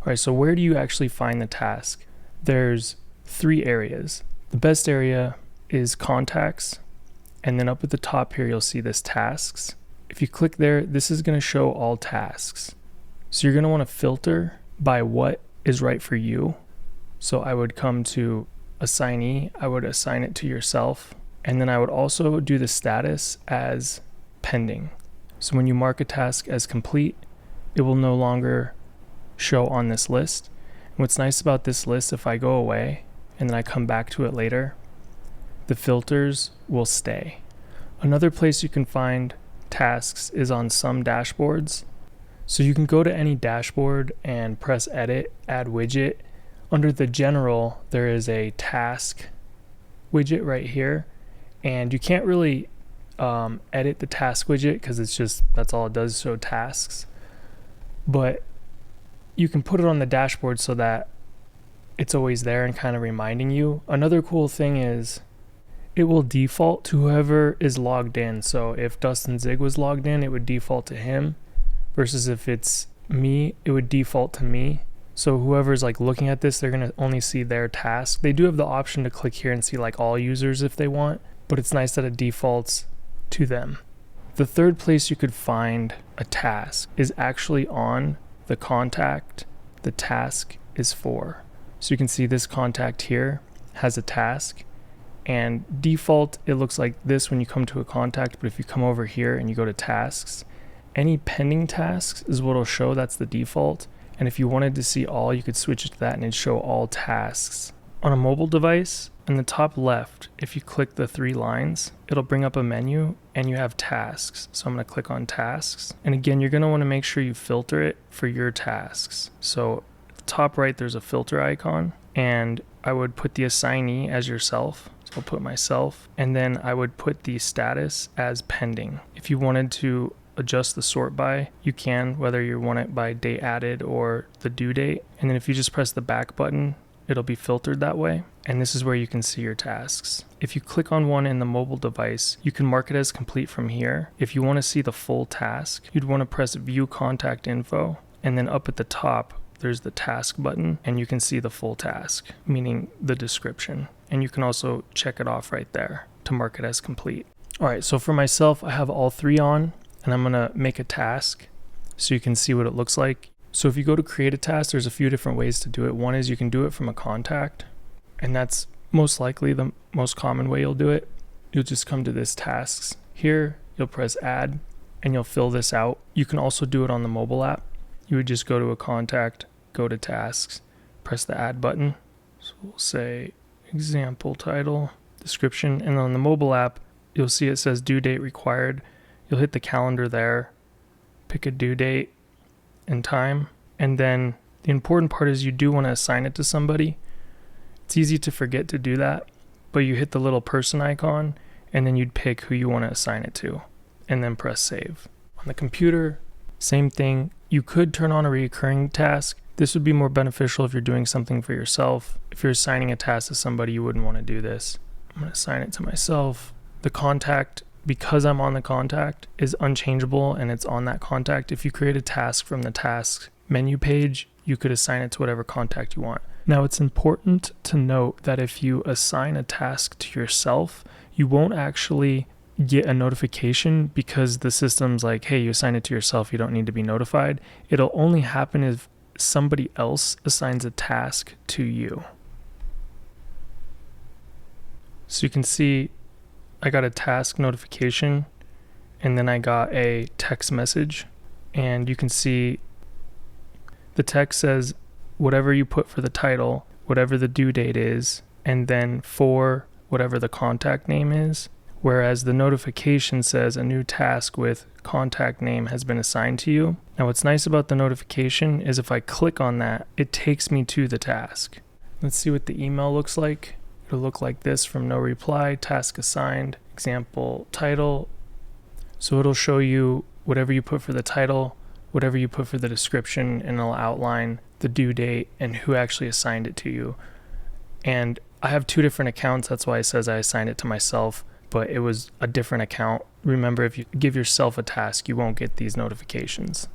All right, so where do you actually find the task? There's 3 areas. The best area is contacts, and then up at the top here, you'll see this tasks. If you click there, this is gonna show all tasks. So you're gonna wanna filter by what is right for you. So I would come to assignee, I would assign it to yourself, and then I would also do the status as pending. So when you mark a task as complete, it will no longer show on this list. And what's nice about this list, if I go away and then I come back to it later, the filters will stay. Another place you can find tasks is on some dashboards. So you can go to any dashboard and press edit, add widget. Under the general, there is a task widget right here, and you can't really edit the task widget because that's all it does, show tasks. But you can put it on the dashboard so that it's always there and kind of reminding you. Another cool thing is it will default to whoever is logged in. So if Dustin Zig was logged in, it would default to him, versus if it's me, it would default to me. So whoever's like looking at this, they're gonna only see their task. They do have the option to click here and see like all users if they want, but it's nice that it defaults to them. The third place you could find a task is actually on the contact the task is for. So you can see this contact here has a task, and default it looks like this when you come to a contact, but if you come over here and you go to tasks, any pending tasks is what it'll show. That's the default. And if you wanted to see all, you could switch it to that and it'd show all tasks. On a mobile device, in the top left, if you click the 3 lines, it'll bring up a menu and you have tasks. So I'm going to click on tasks. And again, you're going to want to make sure you filter it for your tasks. So at the top right, there's a filter icon, and I would put the assignee as yourself. So I'll put myself, and then I would put the status as pending. If you wanted to adjust the sort by, you can, whether you want it by date added or the due date. And then if you just press the back button, it'll be filtered that way. And this is where you can see your tasks. If you click on one in the mobile device, you can mark it as complete from here. If you want to see the full task, you'd want to press view contact info, and then up at the top, there's the task button, and you can see the full task, meaning the description. And you can also check it off right there to mark it as complete. All right, so for myself, I have all 3 on, and I'm gonna make a task so you can see what it looks like. So if you go to create a task, there's a few different ways to do it. One is you can do it from a contact, and that's most likely the most common way you'll do it. You'll just come to this tasks. Here, you'll press add, and you'll fill this out. You can also do it on the mobile app. You would just go to a contact, go to tasks, press the add button. So we'll say example title, description, and on the mobile app, you'll see it says due date required. You'll hit the calendar there, pick a due date and time, and then the important part is you do want to assign it to somebody. It's easy to forget to do that, but you hit the little person icon and then you'd pick who you want to assign it to and then press save. On the computer, same thing. You could turn on a recurring task. This would be more beneficial if you're doing something for yourself. If you're assigning a task to somebody, you wouldn't want to do this. I'm going to assign it to myself. The contact, because I'm on the contact, is unchangeable and it's on that contact. If you create a task from the task menu page, you could assign it to whatever contact you want. Now, it's important to note that if you assign a task to yourself, you won't actually get a notification because the system's like, hey, you assign it to yourself, you don't need to be notified. It'll only happen if somebody else assigns a task to you. So you can see I got a task notification, and then I got a text message, and you can see the text says whatever you put for the title, whatever the due date is, and then for whatever the contact name is, whereas the notification says a new task with contact name has been assigned to you. Now what's nice about the notification is if I click on that, it takes me to the task. Let's see what the email looks like. It'll look like this from no reply, task assigned, example title. So it'll show you whatever you put for the title, whatever you put for the description, and it'll outline the due date and who actually assigned it to you. And I have 2 different accounts, that's why it says I assigned it to myself, but it was a different account. Remember, if you give yourself a task, you won't get these notifications.